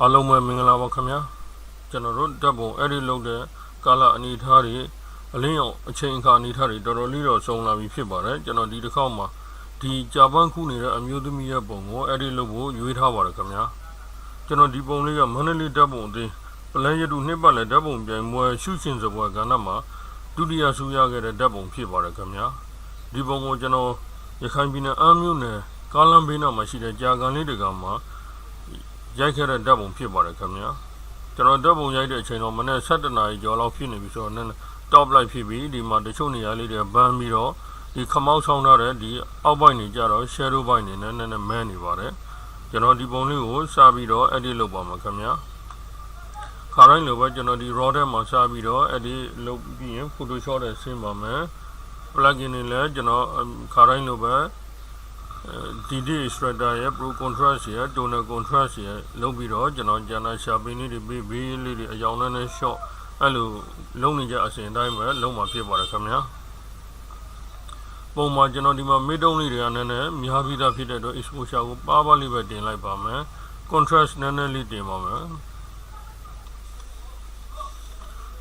အားလုံးပဲမင်္ဂလာပါခင်ဗျာကျွန်တော်တို့ဓာတ်ပုံအဲ့ဒီလုပ်တဲ့ကာလအနေထားတွေအလင်းရောင်အချိန်အခါအနေထားတွေတော်တော်လေးတော့စုံလာပြီဖြစ်ပါတယ်ကျွန်တော်ဒီတစ်ခေါက်မှာဒီဂျပန်ခုနေတဲ့အမျိုးသမီးရဲ့ပုံကိုအဲ့ဒီလုပ်ဖို့ရွေးထားပါတယ်ခင်ဗျာကျွန်တော်ဒီပုံလေးကမန္တလေးဓာတ်ပုံအသင်းပလန်ရတုနှစ်ပတ်လည်ဓာတ်ပုံပြိုင်ပွဲရှုရှင်စပွဲကဏ္ဍမှာဒုတိယဆုရခဲ့တဲ့ဓာတ်ပုံဖြစ်ပါတယ်ခင်ဗျာဒီပုံကိုကျွန်တော်ရခိုင်ပြည်နယ်အမ်းမြို့နယ်ကားလမ်းဘေးနားမှာရှိတဲ့ကြာကန်လေးတကမှာရိုက်ခဲ့တဲ့ဓာတ်ပုံဖြစ်ပါတယ်ခင်ဗျာကျွန်တော်ဓာတ်ပုံရိုက်တဲ့အချိန်တော့မနေ့7နာရီကျော်လောက်ဖြစ်နေပြီဆိုတော့နည်း top light ဖြစ်ပြီးဒီမှာတချို့နေရာလေးတွေဘန်းပြီးတော့ဒီခမောက်ဆောင်ထားတဲ့ဒီအောက်ပိုင်းနေကြတော့ shadow ပိုင်းနေနဲ့နည်းနည်းမဲနေပါတယ်ကျွန်တော်ဒီပုံလေးကိုစပြီးတော့ edit လုပ်ပါမှာခင်ဗျာခါတိုင်းလိုပဲကျွန်တော်ဒီ raw ထဲမှာစပြီးတော့ edit လုပ်ပြီးရင် photoshop နဲ့ဆင်းပါမယ် plugin တွေလည်းကျွန်တော်ခါတိုင်းလိုပဲDD Illustrator ရဲ့ Pro Contrast ရဲ့ Toner Contrast ရဲ့လုပ်ပြီးတော့ကျွန်တော်ကျန်တဲ့ Sharpening တွေပြီး ဘေးလေးတွေအယောင်နဲ့ shot အဲ့လိုလုံးနေကြအစဉ်တိုင်းပဲလုံးမှာဖြစ်ပါတယ်ခင်ဗျာပုံမှာကျွန်တော်ဒီမှာမေးတုံးလေးတွေကနည်းနည်းများပြီးသားဖြစ်တဲ့အတွက် exposure ကိုပါးပါးလေးပဲတင်လိုက်ပါမယ် contrast နည်းနည်းလေးတင်ပါမယ်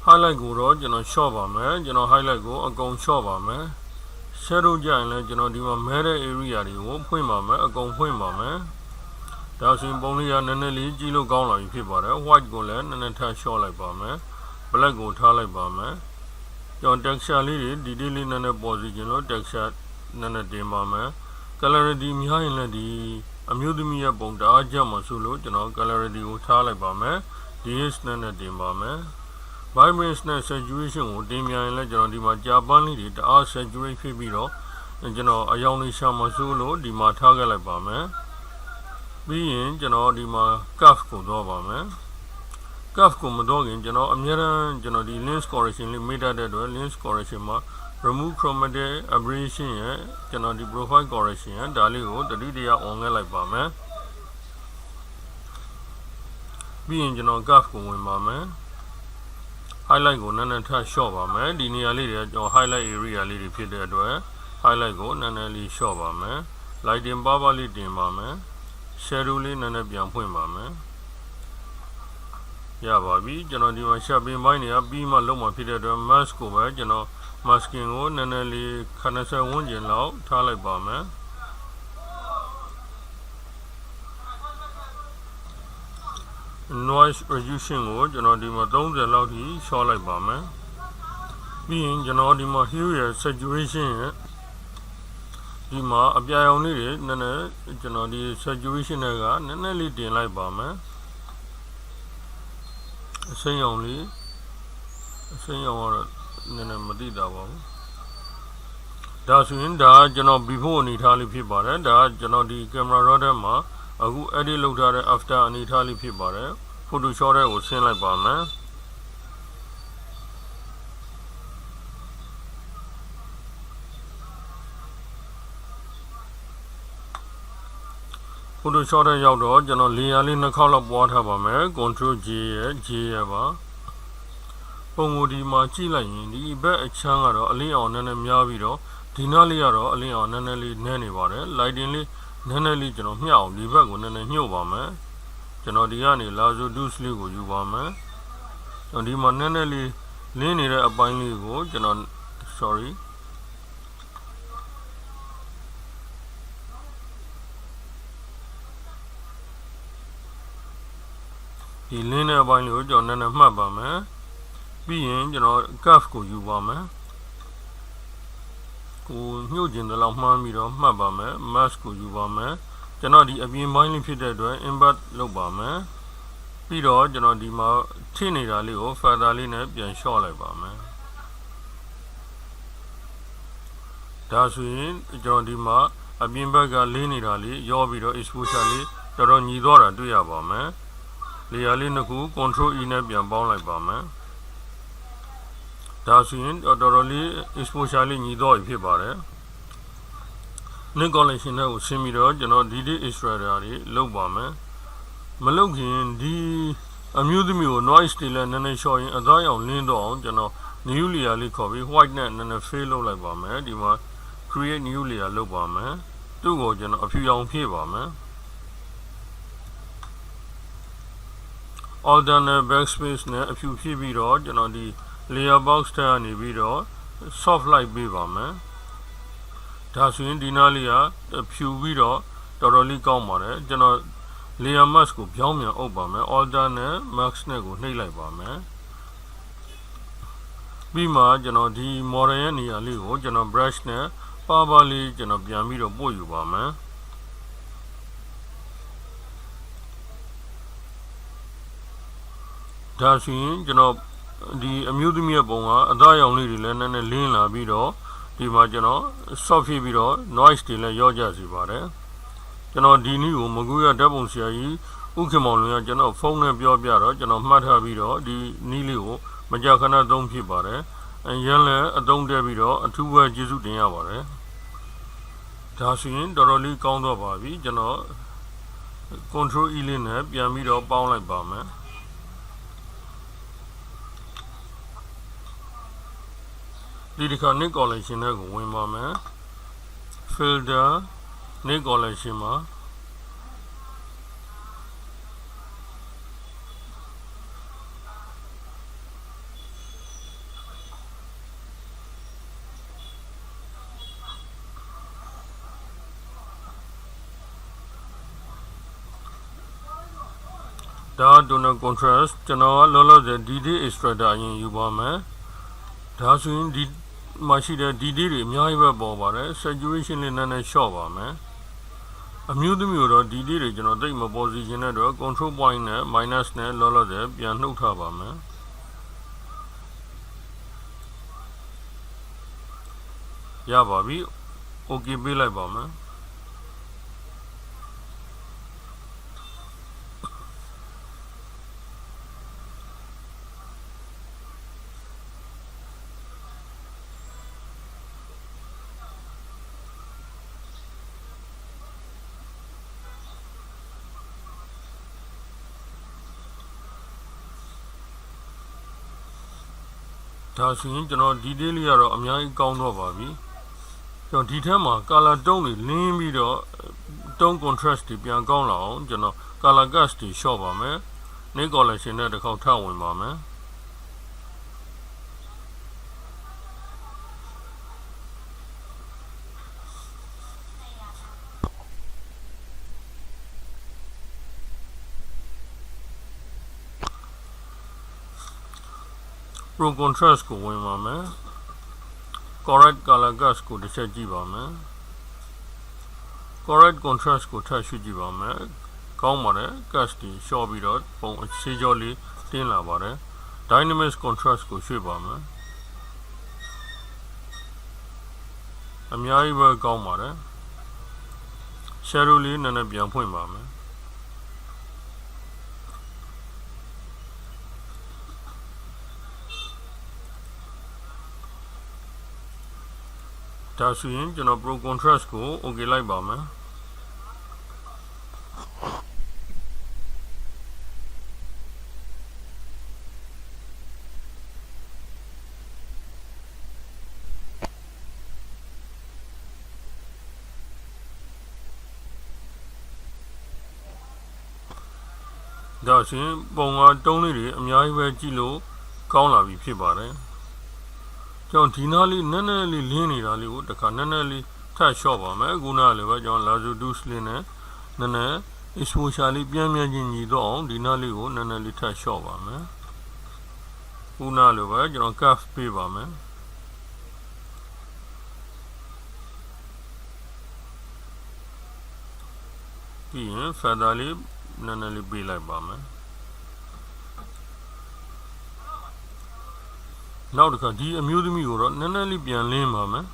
highlight ကိုတော့ကျွန်တော် short ပါမယ်ကျွန်တော် highlight ကိုအကုန် short ပါမယ်shadow ကြရင်လည်းကျွန်တော်ဒီမှာမဲတဲ့ area တွေကိုဖွင့်ပါမယ်အကုန်ဖွင့်ပါမယ်ဒါဆိုရင်ပုံလေးကနည်းနည်းလေးကြည့်လို့ကောင်းလာပြီဖြစ်ပါတယ် white ကိုလည်းနည်းနည်းထပ် short လိုက်ပါမယ် black ကိုထားလိုက်ပါမယ်ကျွန်တော် texture လေးတွေ detail လေးနည်းနည်းပေါ်စီခြင်းလို့ texture နည်းနည်းတင်ပါမယ် clarity များရင်လည်းဒီအမျိုးသမီးရဲ့ပုံတအားကြမှာဆိုလို့ကျွန်တော် clarity ကိုထားလိုက်ပါမယ် DX နည်းနည်းတင်ပါမယ်vibrance နဲ့ saturation ကိုတင်မြန်ရင်လည်းကျွန်တော်ဒီမှာကြာပန်းလေးတွေတအား saturate ဖြစ်ပြီးတော့ကျွန်တော်အယောင်လေးရှာမှဆိုလို့ဒီမှာထားခဲ့လိုက်ပါမယ်ပြီးရင်ကျွန်တော်ဒီမှာ curve ကိုတော့ပါမယ် curve ကိုမတော့ခင်ကျွန်တော်အများအားကျွန်တော်ဒီ lens correction လေးမိတတ်တဲ့အတွက် lens correction မှာ remove chromatic aberration ရဲ့ကျွန်တော်ဒီ profile correction ရဲ့ဒါလေးကိုတတိတရ on ခဲ့လိုက်ပါမယ်ပြီးရင်ကျွန်တော် curve ကိုဝင်ပါမယ်highlight ကိုနည်းနည်းထပ် short ပါမယ်ဒီနေရာလေးတွေကျွန်တော် highlight area လေးတွေဖြစ်တဲ့အတွက် highlight ကိုနည်းနည်းလေး short ပါမယ် lighting ပါးပါးလေးတင်ပါမယ် shadow လေးနည်းနည်းပြန်ဖွင့်ပါမယ်ရပါပြီကျွန်တော်ဒီမှာ sharpening ပိုင်းတွေကပြီးမှလုံးမှာဖြစ်တဲ့အတွက် mask ကိုပဲကျွန်တော် masking ကိုနည်းနည်းလေး90ဝန်းကျင်လောက်ထားလိုက်ပါမယ်noise reduction ကိုကျွန်တော်ဒီမှာ30လောက်ထိလျှော့လိုက်ပါမယ်ပြီးရင်ကျွန်တော်ဒီမှာ hue ရဲ့ saturation ရဲ့ဒီမှာအပြာရောင်လေးတွေနည်းနည်းကျွန်တော်ဒီ saturation တွေကနည်းနည်းလေးတင်လိုက်ပါမယ်အစိမ်းရောင်လေးအစိမ်းရောင်ကတော့နည်းနည်းမသိတာပါဘူးဒါဆိုရင်ဒါကျွန်တော် before အနေထားလေးဖြစ်ပါတယ်ဒါကျွန်တော်ဒီ camera raw ထဲမှာအခု edit လုပ်ထားတဲ့ after အနေထားလေးဖြစ်ပါတယ် Photoshop ထဲကိုဆင်းလိုက်ပါမယ် Photoshop ထဲရောက်တော့ကျွန်တော် layer လေးနှစ်ခေါက်လောက်ပွားထားပါမယ် Ctrl J ရဲ့ J ရဲ့ပါပုံကိုဒီမှာကြည့်လိုက်ရင်ဒီဘက်အချမ်းကတော့အလင်းအောင်နည်းနည်းများပြီးတော့ဒီနားလေးကတော့အလင်းအောင်နည်းနည်းလေးနည်းနေပါတယ် lighting လေးနည်းနည်းလေးကျွန်တော်မျှအောင်ဒီဘက်ကိုနည်းနည်းညှို့ပါမယ်ကျွန်တော်ဒီကနေ lasso deuce လေးကိုယူပါမယ်ကျွန်တော်ဒီမှာနည်းနည်းလေးလင်းနေတဲ့အပိုင်းလေးကိုကျွန်တော် sorry ဒီလင်းတဲ့အပိုင်းလေးကိုကျွန်တော်နည်းနည်းမှတ်ပါမယ်ပြီးရင်ကျွန်တော် curve ကိုယူပါမယ်ကိုညှို့ကျင်တဲ့လောက်မှန်းပြီးတော့မှတ်ပါမယ် mask ကိုယူပါမယ်ကျွန်တော်ဒီအပြင်ပိုင်းလေးဖြစ်တဲ့အတွက် invert လုပ်ပါမယ်ပြီးတော့ကျွန်တော်ဒီမှာထိနေတာလေးကို feather လေးနဲ့ပြန်လျှော့လိုက်ပါမယ်ဒါဆိုရင်ကျွန်တော်ဒီမှာအပြင်ဘက်ကလေးနေတာလေးရောပြီးတော့ exposure လေးတော်တော်ညီသွားတာတွေ့ရပါမယ် layer လေးနှစ်ခု control E နဲ့ပြန်ပေါင်းလိုက်ပါမယ်ဒါဆိုရင်တော်တော်လေး exposure လေးညီသွားပြီဖြစ်ပါတယ် Nik collection နဲ့ကိုဆင်းပြီးတော့ကျွန်တော် DD Illustrator တွေလုပ်ပါမယ်မလုပ်ခင်ဒီအမျိုးသမီးကို noise တွေလည်းနည်းနည်းလျှော့ရင်အသားရောင်လင်းတော့အောင်ကျွန်တော် new layer လေးခေါ်ပြီး white နဲ့နည်းနည်း fill လုပ်လိုက်ပါမယ်ဒီမှာ create new layer လုပ်ပါမယ်သူ့ကိုကျွန်တော်အဖြူရောင်ဖြည့်ပါမယ် alternate backspace နဲ့အဖြူဖြည့်ပြီးတော့ကျွန်တော်ဒီ layer box ထဲကနေပြီးတော့ soft light ပေးပါမယ်ဒါဆိုရင်ဒီနားလေးကဖြူပြီးတော့တော်တော်လေးကောင်းပါတယ်ကျွန်တော် layer mask ကိုပြောင်းပြန်အုပ်ပါမယ် alternate mask နဲ့ကိုနှိပ်လိုက်ပါမယ်ပြီးမှကျွန်တော်ဒီ model ရဲ့နေရာလေးကိုကျွန်တော် brush နဲ့ပါလေးကျွန်တော်ပြန်ပြီးတော့ပို့ယူပါမယ်ဒါဆိုရင်ကျွန်တော်ဒီအမျိုးသမီးရဲ့ပုံကအသားရောင်လေးတွေလည်းနည်းနည်းလင်းလာပြီးတော့ဒီမှာကျွန်တော် soft ဖြစ်ပြီးတော့ noise တွေလည်းရောကြစေပါတယ်ကျွန်တော်ဒီနည်းကိုမကူရဓာတ်ပုံဆရာကြီးဥက္ကမောင်လွင်ကကျွန်တော်ဖုန်းနဲ့ပြောပြတော့ကျွန်တော်မှတ်ထားပြီးတော့ဒီနည်းလေးကိုမကြာခဏသုံးဖြစ်ပါတယ်အရင်လည်းအသုံးတည့်ပြီးတော့အထူးပဲကျေးဇူးတင်ရပါတယ်ဒါဆိုရင်တော်တော်လေးကောင်းတော့ပါပြီကျွန်တော် control E လေးနဲ့ပြန်ပြီးတော့ပေါင်းလိုက်ပါမယ်ဒီတစ်ခါ Nik collection နဲ့ကိုဝင်ပါမယ် filter Nik collection မှာဒါ donor contrast ကျွန်တော်ကလောလောဆယ် DD extractor အရင်ယူပါမယ်ဒါဆိုရင်ဒီမှာရှိတဲ့ DD တွေအများကြီးပဲပေါ်ပါတယ် saturation လေးနည်းနည်း short ပါမယ်အမျိုးသမီးတို့ DD တွေကျွန်တော်တိတ်မပေါ်စီခြင်းတဲ့တော့ control point နဲ့ minus နဲ့လောလောဆယ်ပြန်နှုတ်ထားပါမယ်ရပါပြီ okay ပေးလိုက်ပါမယ်ဒါဆိုရင်ကျွန်တော် detail လေးကတော့အများကြီးကောင်းတော့ပါပြီကျွန်တော်ဒီထဲမှာ color tone တွေလင်းပြီးတော့ tone contrast တွေပြန်ကောင်းလာအောင်ကျွန်တော် color cast တွေ short ပါမယ် Nik collection နဲ့တစ်ခေါက်ထပ်ဝင်ပါမယ်Pro contrast ကိုဝင်ပါမယ် correct color cast ကိုတစ်ချက်ကြည့်ပါမယ် correct contrast ကိုထပ်ရှုကြည့်ပါမယ်ကောင်းပါတယ် cast တွေ short ပြီးတော့ပုံအခြေကျော်လေးတင်းလာပါတယ် dynamic contrast ကိုရွှေ့ပါမယ်အများကြီးပဲကောင်းပါတယ် shadow လေးနည်းနည်းပြန်ဖွင့်ပါမယ်ဒါဆိုရင်ကျွန်တော် pro contrast ကို okay လိုက်ပါမယ်ဒါဆိုရင်ပုံကတုံးလေးတွေအများကြီးပဲကြည့်လို့ကောင်းလာပြီဖြစ်ပါတယ်ကျွန်တော်ဒီနားလေးနည်းနည်းလေးလင်းနေတာလေးကိုတစ်ခါနည်းနည်းလေးထပ် short ပါမယ်အခုနားလေးပဲကျွန်တော် lasso tools လေးနဲ့နည်းနည်း exposure လေးပြန်ပြန်ချင်းညီတော့အောင်ဒီနားလေးကိုနည်းနည်းလေးထပ် short ပါမယ်ခုနားလေးပဲကျွန်တော် curve ပေးပါမယ်ပြီးရင် feather လေးနည်းနည်းလေးပေးလိုက်ပါမယ်နောက်တစ်ခါဒီအမျိုးသမီးကိုတော့နည်းနည်းလေးပြန်လင်းပါမယ်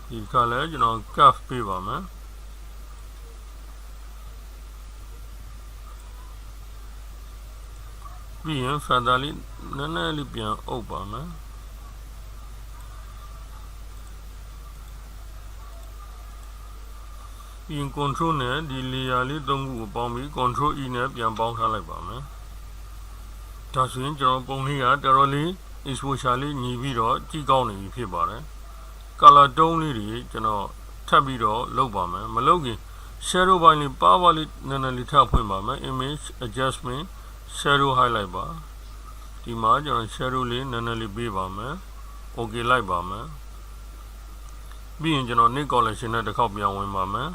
ဒီကလည်းကျွန်တော် curve ပေးပါမယ်ပြီးရင် feather လေးနည်းနည်းလေးပြန်အုပ်ပါမယ်ပြီးရင် control နဲ့ဒီ layer လေးသုံးခုကိုပေါင်းပြီး control E နဲ့ပြန်ပေါင်းထားလိုက်ပါမယ်ဒါဆိုရင်ကျွန်တော်ပုံလေးကတော်တော်လေး exposure လေးညီပြီးတော့ကြည့်ကောင်းနေပြီဖြစ်ပါတယ် color tone လေးတွေကျွန်တော်ထပ်ပြီးတော့လုပ်ပါမယ်မလုပ်ခင် shadow ပိုင်းလေးပါပါလေးနည်းနည်းလေးထပ်ဖွင့်ပါမယ် image adjustment shadow highlight ပါဒီမှာကျွန်တော် shadow လေးနည်းနည်းလေးပေးပါမယ် okay လိုက်ပါမယ်ပြီးရင်ကျွန်တော် Nik collection နဲ့တစ်ခေါက်ပြန်ဝင်ပါမယ်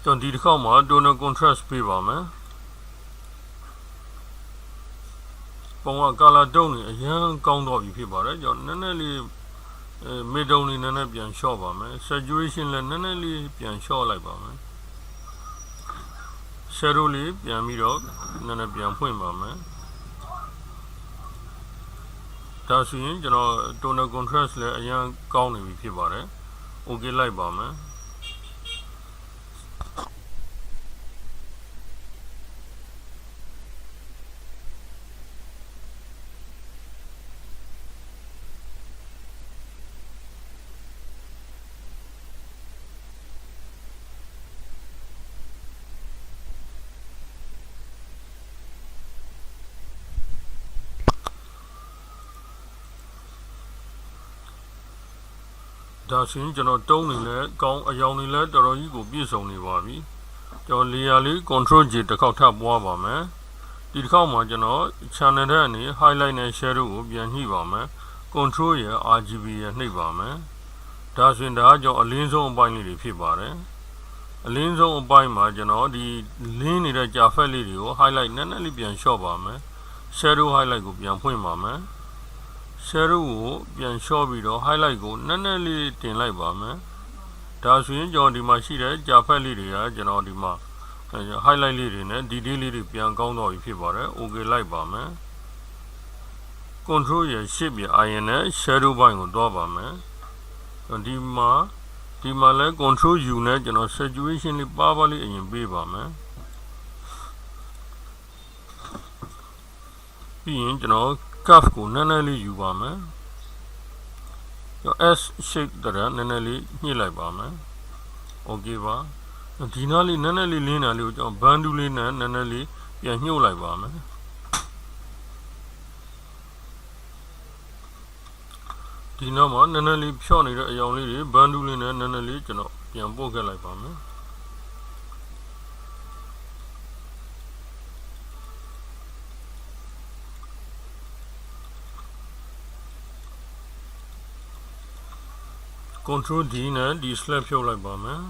ကျွန်တော်ဒီတစ်ခေါက်မှာ toner contrast ပေးပါမယ်ပုံက color tone တွေအရင်ကောင်းတော့ပြီဖြစ်ပါတယ်ကျွန်တော်နည်းနည်းလေးmid tone လေးနည်းနည်းပြန် short ပါမယ် saturation လည်းနည်းနည်းလေးပြန် short လိုက်ပါမယ် shadow လေးပြန်ပြီးတော့နည်းနည်းပြန်ဖွင့်ပါမယ်ဒါဆိုရင်ကျွန်တော် toner contrast လည်းအရင်ကောင်းနေပြီဖြစ်ပါတယ် okay လိုက်ပါမယ်ဒါဆိုရင်ကျွန်တော်တုံးနေလဲကောင်းအယောင်နေလဲတော်တော်ကြီးကိုပြည့်စုံနေပါပြီကျွန်တော် layer လေး control J တစ်ခေါက်ထပ်ပွားပါမယ်ဒီတစ်ခေါက်မှာကျွန်တော် channel ထဲကနေ highlight နဲ့ shadow ကိုပြန်ညှိပါမယ် control ရ RGB ရနှိပ်ပါမယ်ဒါဆိုရင်ဒါကကျွန်တော်အလင်းဆုံးအပိုင်းလေးတွေဖြစ်ပါတယ်အလင်းဆုံးအပိုင်းမှာကျွန်တော်ဒီလင်းနေတဲ့ကြာဖက်လေးတွေကို highlight နည်းနည်းလေးပြန် short ပါမယ် shadow highlight ကိုပြန်ဖွင့်ပါမယ်shadow ကိုပြန် short ပြီးတော့ highlight ကိုနည်းနည်းလေးတင်လိုက်ပါမယ်ဒါဆိုရင်ကျွန်တော်ဒီမှာရှိတဲ့ကြာဖက်လေးတွေကကျွန်တော်ဒီမှာ highlight လေးတွေနဲ့ detail လေးတွေပြန်ကောင်းတော့ပြီဖြစ်ပါတယ် okay လိုက်ပါမယ် control ရ shift ရ iron နဲ့ shadow ဘိုင်းကိုတွားပါမယ်ဒီမှာလဲ control U နဲ့ကျွန်တော် saturation လေးပါပါလေးအရင်ပေးပါမယ်ပြီးရင်ကျွန်တော် curve ကိုနည်းနည်းလေးယူပါမယ် S shape တရနည်းနည်းလေးညှိလိုက်ပါမယ် okay ပါဒီနားလေးနည်းနည်းလေးလင်းတာလေးကိုကျွန်တော် band လေးနဲ့နည်းနည်းလေးပြန်ညှို့လိုက်ပါမယ်ဒီနောက်မှာနည်းနည်းလေးဖြော့နေတဲ့အယောင်လေးတွေ band လေးနဲ့နည်းနည်းလေးကျွန်တော်ပြန်ပို့ခဲ့လိုက်ပါမယ်control D နဲ့ဒီ slab ဖြုတ်လိုက်ပါမယ်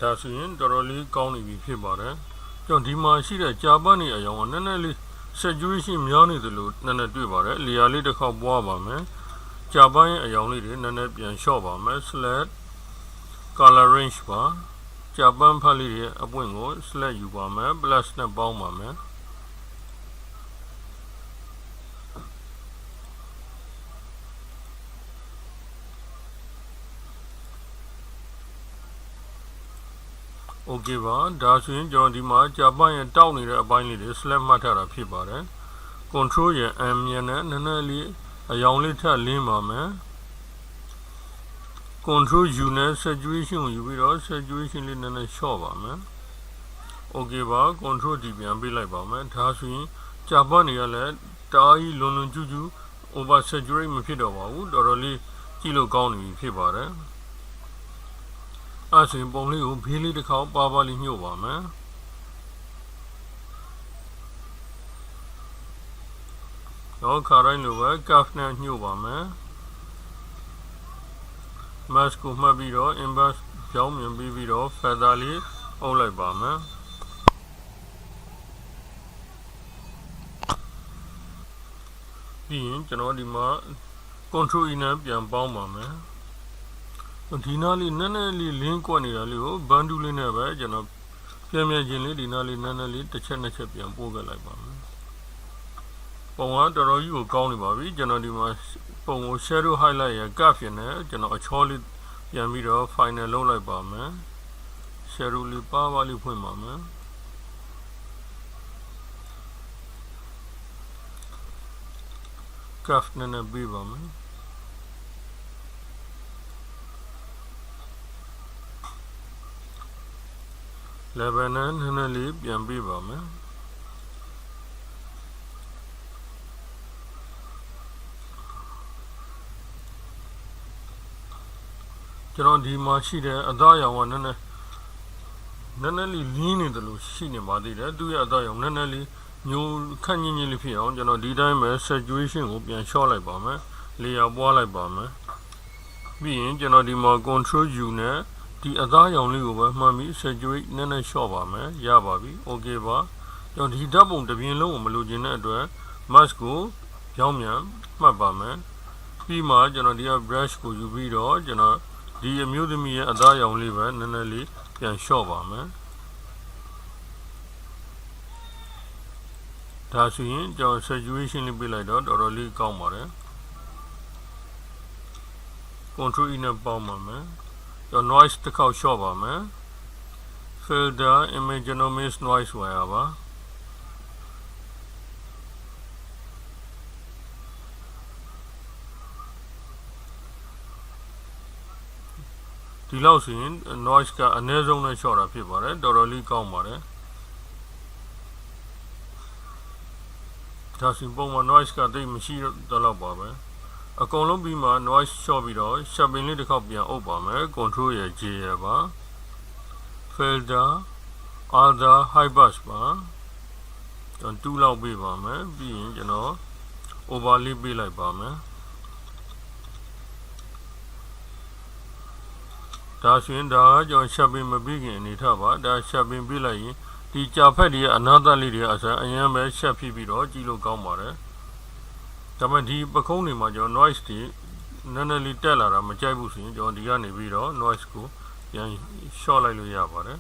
ဒါဆိုရင်တော်တော်လေးကောင်းနေပြီဖြစ်ပါတယ်ကျွန်တော်ဒီမှာရှိတဲ့ကြာပန်းနေအယောင်ကနည်းနည်းလေး saturation များနေသလိုနည်းနည်းတွေ့ပါတယ် layer လေးတစ်ခေါက်ပွားပါမယ်ကြာပန်းရဲ့အယောင်လေးတွေနည်းနည်းပြန် short ပါမယ် select color range ပါကြာပန်းဖက်လေးရဲ့အပွင့်ကို select ယူပါမယ် plus နဲ့ပေါင်းပါမယ်โอเคပါဒါဆိုရင်ကျွန်တော်ဒီမှာကြာပန်းရဲ့တောက်နေတဲ့အပိုင်းလေးတွေ select မှတ်ထားတာဖြစ်ပါတယ် control ရဲ့ M နဲ့နည်းနည်းလေးအယောင်လေးထပ်လင်းပါမယ် control U နဲ့ saturation ကိုယူပြီးတော့ saturation လေးနည်းနည်း short ပါမယ်โอเคပါ control D ပြန်ပေးလိုက်ပါမယ်ဒါဆိုရင်ကြာပန်းတွေကလည်းတားကြီးလွန်ကျူး over saturate မဖြစ်တော့ပါဘူးတော်တော်လေးကြည့်လို့ကောင်းနေပြီဖြစ်ပါတယ်အဆိုရင်ပုံလေးကိုဘေးလေးတစ်ခေါက်ပါပါလေးညှို့ပါမယ်တော့ခါတိုင်းလိုပဲ curve နဲ့ညှို့ပါမယ် mask ကိုမှတ်ပြီးတော့ inverse ပြောင်းမြင်ပြီးတော့ feather လေးအုပ်လိုက်ပါမယ်ပြီးရင်ကျွန်တော်ဒီမှာ control E နဲ့ပြန်ပေါင်းပါမယ်ဒီနားလေးနည်းနည်းလေးလင်းကွက်နေတာလေးကို band လေးနဲ့ပဲကျွန်တော်ပြန်ချင်းလေးဒီနားလေးနည်းနည်းလေးတစ်ချက်နှစ်ချက်ပြန်ပို့ခဲ့လိုက်ပါမယ်ပုံကတော်တော်ကြီးကိုကောင်းနေပါပြီကျွန်တော်ဒီမှာပုံကို shadow highlight ရ curve ရနဲ့ကျွန်တော်အချောလေးပြန်ပြီးတော့ final လုပ်လိုက်ပါမယ် shadow လေးပါပါလေးဖွင့်ပါမယ် cuff နည်းနည်းပေးပါမယ်level နဲ့နည်းနည်းလေးပြန်ပေးပါမယ်ကျွန်တော်ဒီမှာရှိတဲ့အသားရောင်ကနည်းနည်းလေးလင်းနေတယ်လို့ရှိနေပါသေးတယ်သူရဲ့အသားရောင်နည်းနည်းလေးညိုခန့်ညင်းလေးဖြစ်အောင်ကျွန်တော်ဒီတိုင်းပဲ saturation ကိုပြန်လျှော့လိုက်ပါမယ် layer ပွားလိုက်ပါမယ်ပြီးရင်ကျွန်တော်ဒီမှာ control U နဲ့ဒီအသားရောင်လေးကိုပဲမှန်ပြီး saturate နည်းနည်းလျှော့ပါမယ်ရပါပြီ okay ပါကျွန်တော်ဒီဓာတ်ပုံတစ်ပြင်လုံးကိုမလိုချင်တဲ့အတွက် mask ကိုပြောင်းပြန်မှတ်ပါမယ်ပြီးမှကျွန်တော်ဒီက brush ကိုယူပြီးတော့ကျွန်တော်ဒီအမျိုးသမီးရဲ့အသားရောင်လေးပဲနည်းနည်းလေးပြန်လျှော့ပါမယ်ဒါဆိုရင်ကျွန်တော် saturation လေးပေးလိုက်တော့တော်တော်လေးကောင်းပါတယ် control E နဲ့ပေါင်းပါမယ်ကျွန်တော် noise တစ်ခေါက်လျှော့ပါမယ် filter imagenomics noise wire ပါဒီလောက်ဆိုရင် noise ကအနည်းဆုံးနဲ့လျှော့တာဖြစ်ပါတယ်တော်တော်လေးကောင်းပါတယ်ဒါဆိုပုံမှန် noise ကတိတ်မရှိတော့လောက်ပါပဲအကုန်လုံးပြီးမှ noise လျှော့ပြီးတော့ sharpen လေးတစ်ခေါက်ပြန်အုပ်ပါမယ် control ရ J ရပါ filter other high pass ပါကျွန်တော်2လောက်ပေးပါမယ်ပြီးရင်ကျွန်တော် overlay ပေးလိုက်ပါမယ်ဒါဆိုရင်ဒါကကျွန်တော် sharpen မပေးခင်အနေထားပါဒါ sharpen ပေးလိုက်ရင်ဒီကြာဖက်တွေရဲ့အနာသားလေးတွေအစားအရင်ပဲ shut ဖြစ်ပြီးတော့ကြည့်လို့ကောင်းပါတယ်ဒါပေမဲ့ဒီပခုံးတွေမှာကျွန်တော် noise တွေနည်းနည်းလေးတက်လာတာမကြိုက်ဘူးဆိုရင်ကျွန်တော်ဒီကနေပြီးတော့ noise ကိုပြန် short လိုက်လို့ရပါတယ်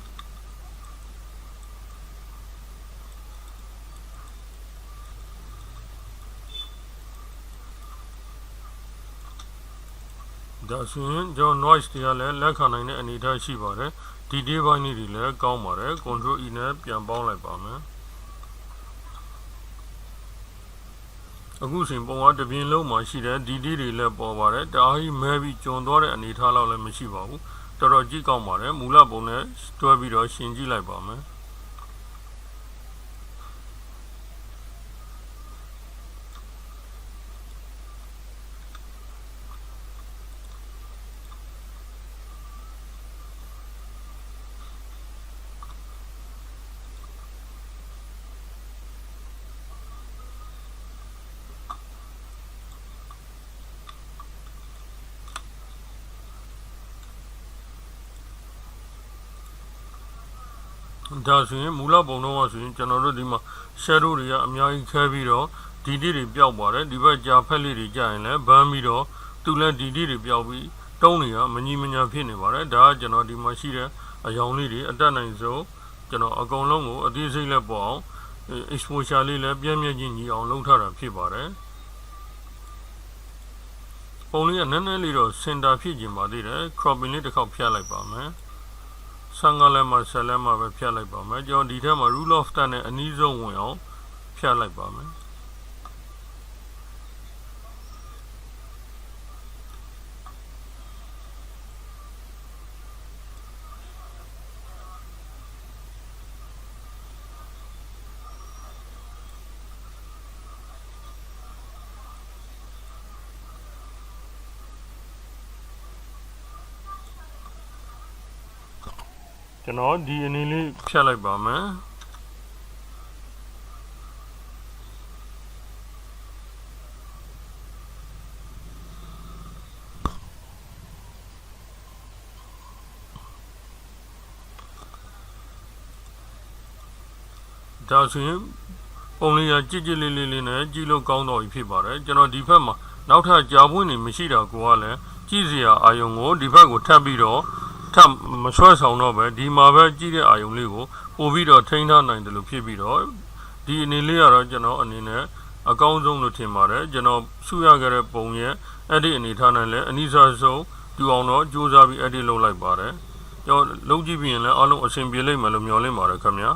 ဒါဆိုရင်ကျွန်တော် noise တွေကလည်းလက်ခံနိုင်တဲ့အနေအထားရှိပါတယ်ဒီဒီပိုင်းလေးတွေလည်းကောင်းပါတယ် control E နဲ့ပြန်ပေါင်းလိုက်ပါမယ်အခုစဉ်ပုံကတပြင်းလုံးမှာရှိတဲ့ဒီဒီတွေလည်းပေါ်ပါတယ်တားကြီးမဲပြီးကျွံသွားတဲ့အနေအထားလောက်လည်းမရှိပါဘူးတော်တော်ကြည့်ကောင်းပါတယ်မူလပုံနဲ့တွဲပြီးတော့ရှင်းကြည့်လိုက်ပါမယ်ဒါဆိုရင်မူလပုံတော့ဆိုရင်ကျွန်တော်တို့ဒီမှာ shadow တွေကအများကြီးခဲပြီးတော့ဒီဒီတွေပျောက်ပါတယ်ဒီဘက်ကြာဖက်လေးတွေကြာရင်လည်းဘန်းပြီးတော့သူလည်းဒီဒီတွေပျောက်ပြီးတုံးတွေကမညီမညာဖြစ်နေပါတယ်ဒါကကျွန်တော်ဒီမှာရှိတဲ့အယောင်လေးတွေအတက်နိုင်ဆုံးကျွန်တော်အကုန်လုံးကိုအသေးစိတ်လက်ပေါ်အောင် exposure လေးလည်းပြည့်မြဲချင်းညီအောင်လုပ်ထားတာဖြစ်ပါတယ်ပုံလေးကနည်းနည်းလေးတော့ center ဖြစ်ခြင်းပါသေးတယ် cropping လေးတစ်ခေါက်ဖြတ်လိုက်ပါမယ်ဆန်ကလည်းမှဆက်လည်းမှပဲဖြတ်လိုက်ပါမယ်ကျွန်တော်ဒီထက်မှာ rule of thumb နဲ့အနည်းဆုံးဝင်အောင်ဖြတ်လိုက်ပါမယ်ကျွန်တော်ဒီအနေလေးဖြတ်လိုက်ပါမယ်ဒါဆိုရင်ပုံလေးကကြစ်ကြစ်လေးလေးနဲ့ကြည့်လို့ကောင်းတော့ပြီဖြစ်ပါတယ်ကျွန်တော်ဒီဘက်မှာနောက်ထပ်ကြာပွင့်နေမရှိတာကိုကလည်းကြည့်စရာအာယုံကိုဒီဘက်ကိုထပ်ပြီးတော့ထပ်မဆွဲဆောင်တော့ပဲဒီမှာပဲကြည့်တဲ့အာယုံလေးကိုပို့ပြီးတော့ထိန်းထားနိုင်တယ်လို့ဖြစ်ပြီးတော့ဒီအနေလေးကတော့ကျွန်တော်အနေနဲ့အကောင်းဆုံးလို့ထင်ပါတယ်ကျွန်တော်စုရခဲ့တဲ့ပုံရဲ့အဲ့ဒီအနေထားနဲ့လည်းအနည်းဆုံးတူအောင်တော့ကြိုးစားပြီးအဲ့ဒီလုပ်လိုက်ပါတယ်ကျွန်တော်လုပ်ကြည့်ပြီးရင်လည်းအားလုံးအဆင်ပြေလိမ့်မယ်လို့မျှော်လင့်ပါတယ်ခင်ဗျာ